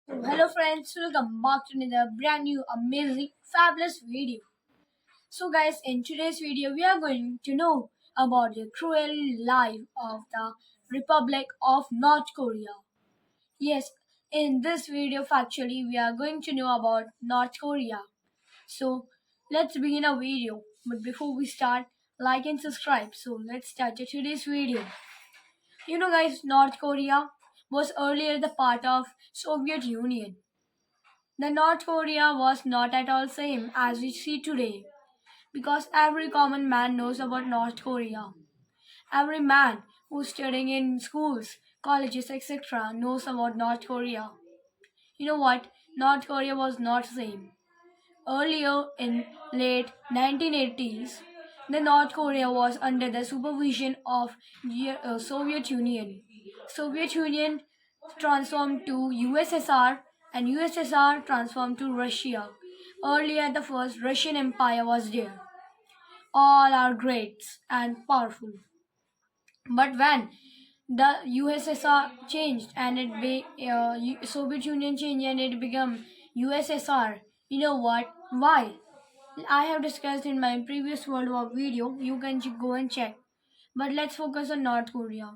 Hello friends, welcome back to another brand new amazing fabulous video. So guys, in today's video we are going to know about the cruel life of the Republic of North Korea. Yes, in this video factually we are going to know about North Korea. So let's begin our video. But before we start, like and subscribe. So let's start today's video. Guys, North Korea was earlier the part of Soviet Union. The North Korea was not at all same as we see today because every common man knows about North Korea. Every man who's studying in schools, colleges, etc. knows about North Korea. You know what? North Korea was not same. Earlier in late 1980s, the North Korea was under the supervision of Soviet Union. Soviet Union transformed to USSR and USSR transformed to Russia. Earlier the first Russian Empire was there. All are great and powerful. But when the USSR changed and Soviet Union changed and it became USSR, you know what? Why? I have discussed in my previous World War video. You can go and check. But let's focus on North Korea.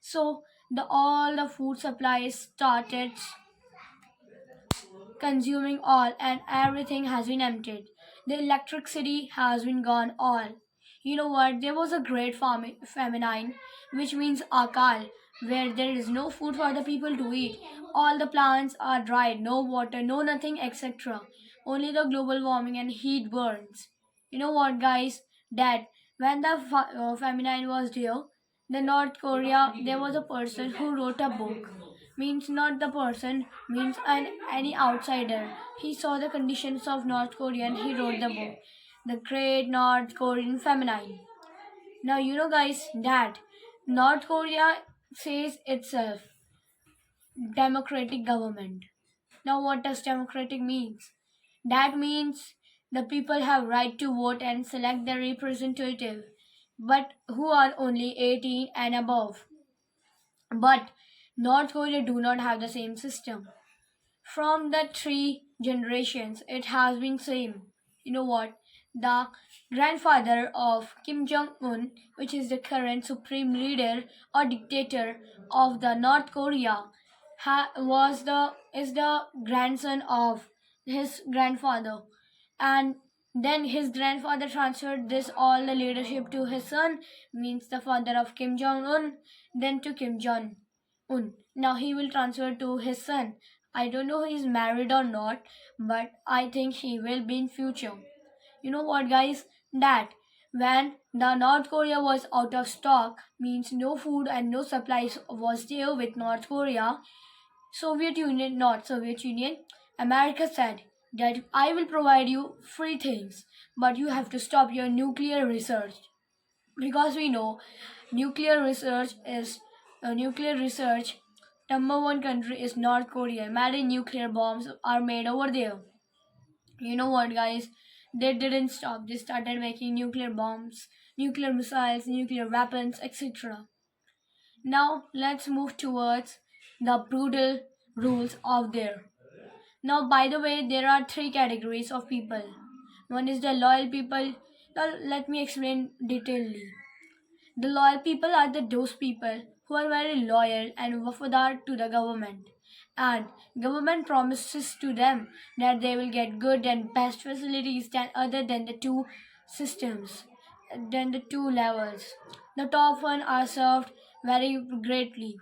So the all the food supplies started consuming all and everything has been emptied. The electricity has been gone all. You know what? There was a great famine, which means akal, where there is no food for the people to eat. All the plants are dried, no water, no nothing, etc. Only the global warming and heat burns. You know what, guys? That when the famine was there, the North Korea, there was a person who wrote a book. Means not the person, means any outsider. He saw the conditions of North Korea and he wrote the book, The Great North Korean Famine. Now you know guys that North Korea says itself democratic government. Now what does democratic means? That means the people have right to vote and select their representative, but who are only 18 and above. But North Korea do not have the same system. From the three generations, it has been same. You know what? The grandfather of Kim Jong Un, which is the current supreme leader or dictator of the North Korea, was the is the grandson of his grandfather, and then his grandfather transferred this all the leadership to his son, means the father of Kim Jong Un, then to Kim Jong Un. Now he will transfer to his son. I don't know he's married or not, but I think he will be in future. You know what, guys? That when the North Korea was out of stock, means no food and no supplies was there with North Korea. Soviet Union, not Soviet Union, America said that I will provide you free things, but you have to stop your nuclear research because we know nuclear research is nuclear research. Number one country is North Korea. Imagine nuclear bombs are made over there. You know what, guys? They didn't stop. They started making nuclear bombs, nuclear missiles, nuclear weapons, etc. Now let's move towards the brutal rules of there. Now, by the way, there are three categories of people. One is the loyal people. Now, let me explain detailedly. The loyal people are those people who are very loyal and wafadar to the government. And government promises to them that they will get good and best facilities than other than the two systems, than the two levels. The top one are served very greatly.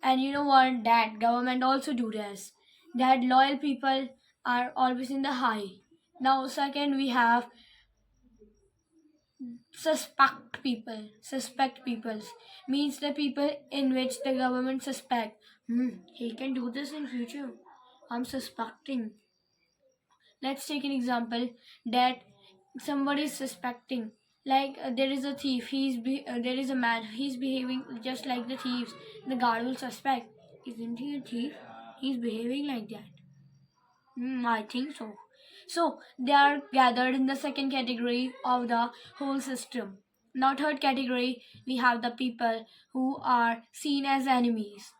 And you know what? That government also do this. That loyal people are always in the high. Now, second, we have suspect peoples means the people in which the government suspect, he can do this in future, I'm suspecting. Let's take an example that somebody is suspecting, like there is a thief, there is a man, he's behaving just like the thieves. The guard will suspect, isn't he a thief, he's behaving like that. I think so. So they are gathered in the second category of the whole system. Now, third category, we have the people who are seen as enemies.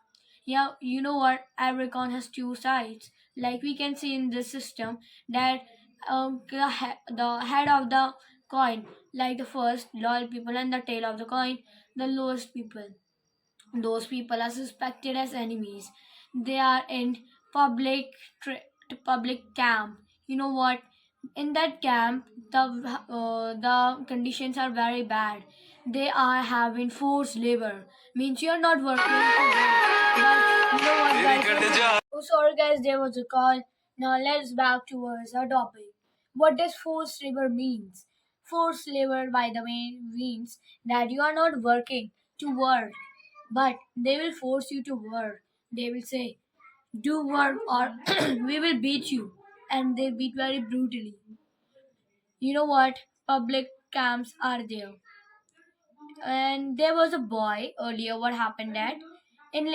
Yeah, you know what? Every coin has two sides. Like we can see in this system that the head of the coin, like the first loyal people, and the tail of the coin, the lowest people. Those people are suspected as enemies. They are in public public camp. You know what? In that camp, the conditions are very bad. They are having forced labor. Means you're not working to work. But you know what, guys? Oh, sorry, guys. There was a call. Now let's back towards our topic. What does forced labor means? Forced labor, by the way, means that you are not working to work, but they will force you to work. They will say, do work or we will beat you. And they beat very brutally. You know what? Public camps are there. And there was a boy earlier, what happened that in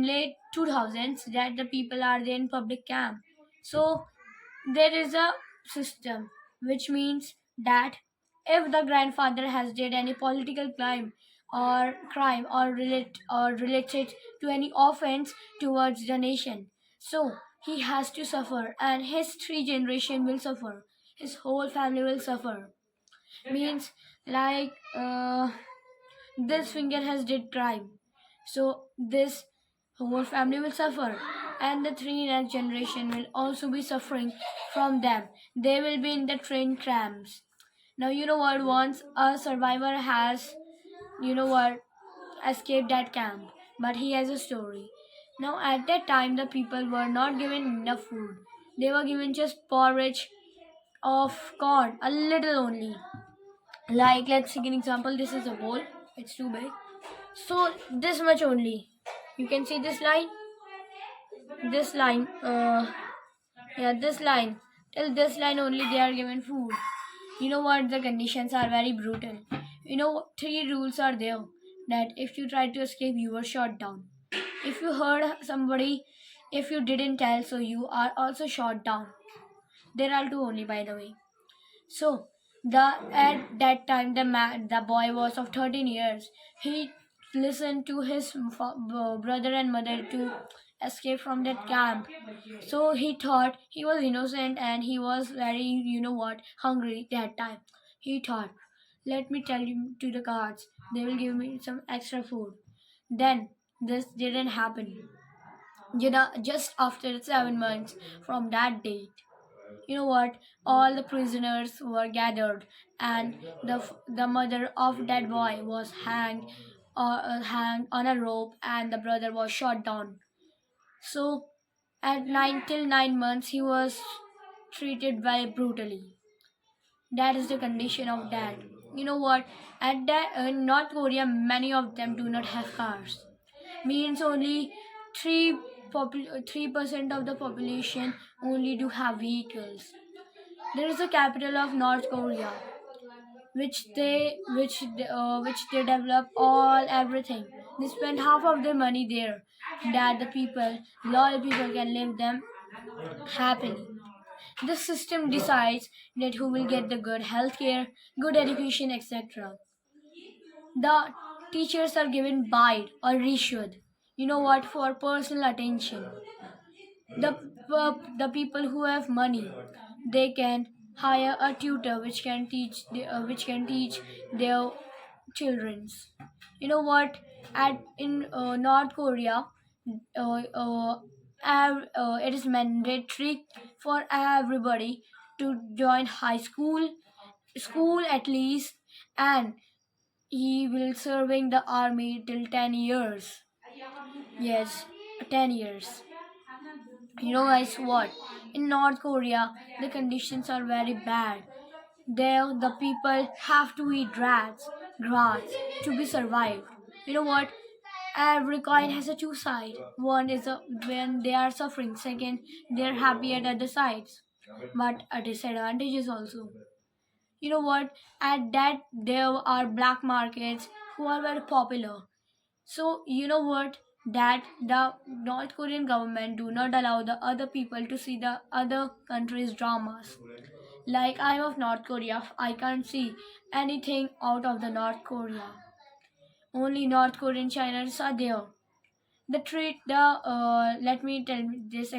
late 2000s that the people are there in public camp. So there is a system which means that if the grandfather has did any political crime or related to any offense towards the nation, so he has to suffer and his three generation will suffer, his whole family will suffer. Means like this finger has did crime, so this whole family will suffer, and the three next generation will also be suffering from them. They will be in the train trams. Now you know what, once a survivor has, you know what, escaped that camp, but he has a story. Now at that time the people were not given enough food. They were given just porridge of corn, a little only. Like, let's take an example. This is a bowl. It's too big. So this much only. You can see this line. This line. Yeah, this line. Till this line only they are given food. You know what? The conditions are very brutal. You know, three rules are there. That if you try to escape, you were shot down. If you hurt somebody, if you didn't tell, so you are also shot down. There are two only, by the way. So the at that time the boy was of 13 years. He listened to his brother and mother to escape from that camp. So he thought he was innocent and he was very, you know what, hungry that time. He thought, let me tell you to the guards, they will give me some extra food. Then this didn't happen. You know, just after 7 months from that date, you know what, all the prisoners were gathered, and the mother of that boy was hanged on a rope, and the brother was shot down. So at 9 till 9 months he was treated very brutally. That is the condition of that. You know what, at that in North Korea many of them do not have cars. Means only 3 3% of the population only do have vehicles. There is a capital of North Korea, which they develop all everything. They spend half of their money there, that the people, loyal people, can live them happily. The system decides that who will get the good health care, good education, etc. The teachers are given bide or rishwat. You know what, for personal attention. The people who have money, they can hire a tutor which can teach their childrens. You know what, at in North Korea, it is mandatory for everybody to join high school at least, and he will serving the army till 10 years. Yes, 10 years. You know, guys, what? In North Korea, the conditions are very bad. There, the people have to eat grass to be survived. You know what? Every coin has a two side. One is when they are suffering. Second, they are happy at other sides. But a disadvantage is also. You know what? At that, there are black markets who are very popular. So you know what? That the North Korean government do not allow the other people to see the other countries' dramas. Like, I'm of North Korea, I can't see anything out of the North Korea. Only North Korean channels are there. The treat the let me tell this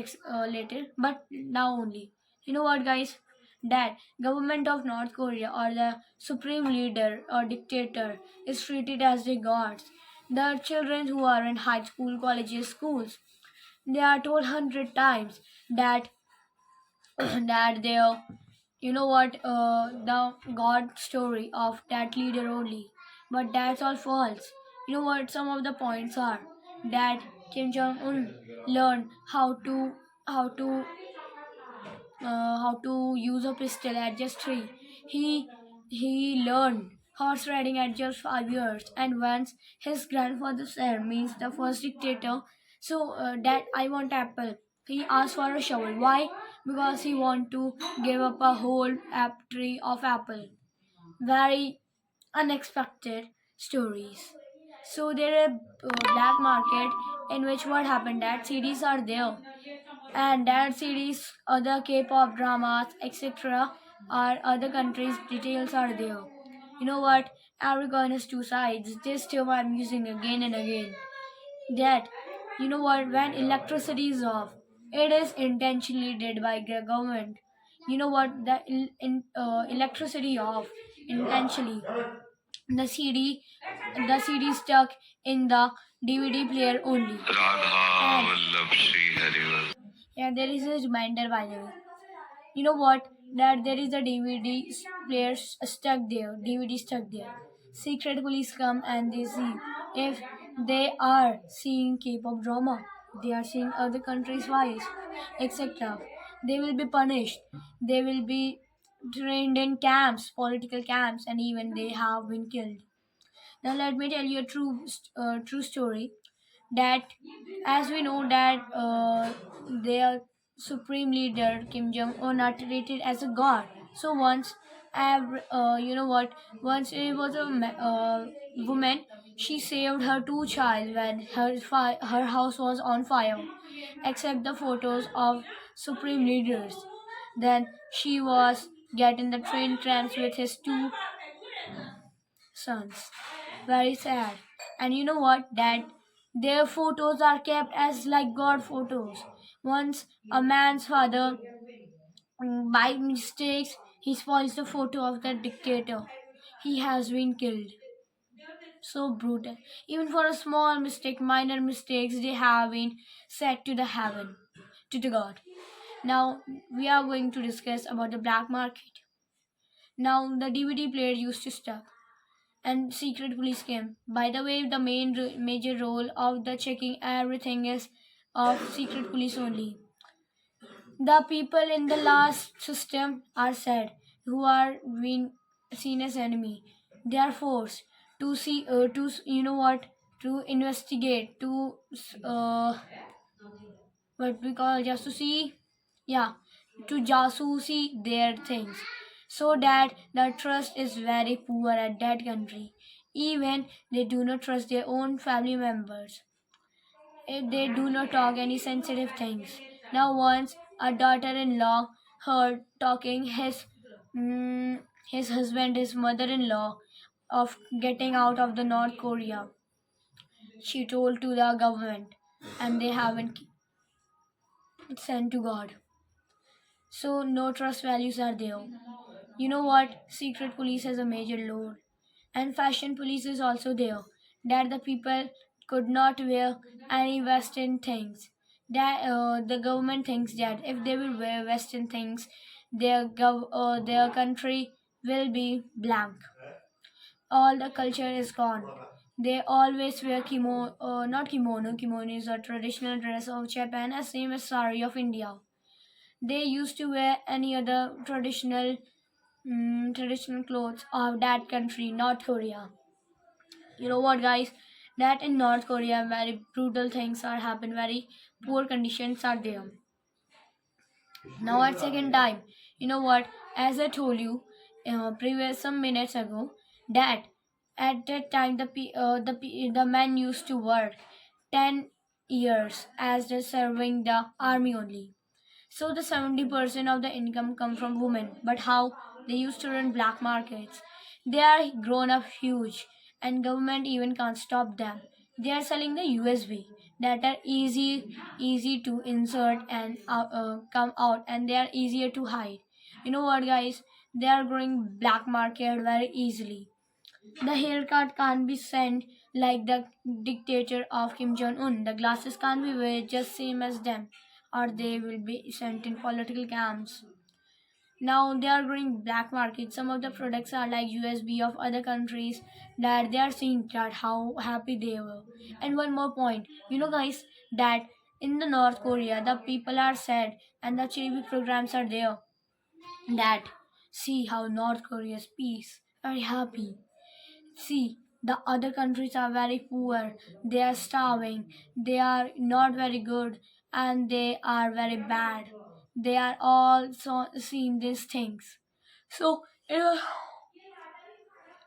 later, but now only. You know what, guys? That government of North Korea or the supreme leader or dictator is treated as the gods. The children who are in high school, colleges, schools, they are told 100 times that that they are, you know what, the god story of that leader only, but that's all false. You know what some of the points are? That Kim Jong Un learned how to how to use a pistol at just 3. He learned horse riding at just 5 years, and once his grandfather said, means the first dictator, so that I want apple. He asked for a shovel. Why? Because he want to give up a whole tree of apple. Very unexpected stories. So there are black market in which what happened that CDs are there, and that series, other K-pop dramas, etc., or other countries' details are there. You know what? Every coin has two sides. This term I'm using again and again. That, you know what? When electricity is off, it is intentionally did by the government. You know what? Electricity off intentionally. The CD, the CD stuck in the DVD player only. And yeah, there is a reminder by the way. You know what? That there is a DVD player stuck there. DVD stuck there. Secret police come and they see if they are seeing K-pop drama, they are seeing other countries' wives, etc. They will be punished. They will be trained in camps, political camps, and even they have been killed. Now let me tell you a true story. That, as we know that their supreme leader Kim Jong Un are treated as a god. So once, you know what? Once it was a woman. She saved her two child when her house was on fire, except the photos of supreme leaders. Then she was getting the train trams with his two sons. Very sad. And you know what? That their photos are kept as like God photos. Once a man's father, by mistakes, he spoils the photo of the dictator. He has been killed. So brutal. Even for a small mistake, minor mistakes, they have been set to the heaven, to the God. Now we are going to discuss about the black market. Now the DVD player used to stuck and secret police came. By the way, the major role of the checking everything is of secret police only. The people in the last system are said who are being seen as enemy. They are forced to see you know what, to investigate, to what we call jasusi, yeah, to jasusi their things, so that the trust is very poor at that country. Even they do not trust their own family members. They do not talk any sensitive things. Now once a daughter-in-law heard talking his husband, his mother-in-law, of getting out of the North Korea. She told to the government, and they haven't sent to God. So no trust values are there. You know what? Secret police has a major load. And fashion police is also there. That the people could not wear any Western things. That the government thinks that if they will wear Western things, their country will be blank. All the culture is gone. They always wear not kimono. Kimono is a traditional dress of Japan, as same as sari of India. They used to wear any other traditional clothes of that country, North Korea. You know what, guys? That in North Korea, very brutal things are happen. Very poor conditions are there. Now at second time, you know what? As I told you, previous some minutes ago, that at that time the man used to work 10 years as the serving the army only. So the 70% of the income come from women. But how? They used to run black markets. They are grown up huge, and government even can't stop them. They are selling the USB. that are easy to insert and come out, and they are easier to hide. You know what, guys? They are growing black market very easily. The haircut can't be sent like the dictator of Kim Jong Un. The glasses can't be wear just same as them, or they will be sent in political camps. Now they are growing black market. Some of the products are like USB of other countries, that they are seeing that how happy they were. And one more point, you know, guys, that in the North Korea the people are sad and the TV programs are there. That see how North Korea is peace, very happy. See, the other countries are very poor, they are starving, they are not very good, and they are very bad. They are all so seeing these things. So it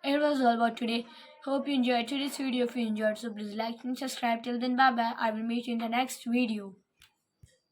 was all about today. Hope you enjoyed today's video. If you enjoyed, so please like and subscribe. Till then, bye bye. I will meet you in the next video.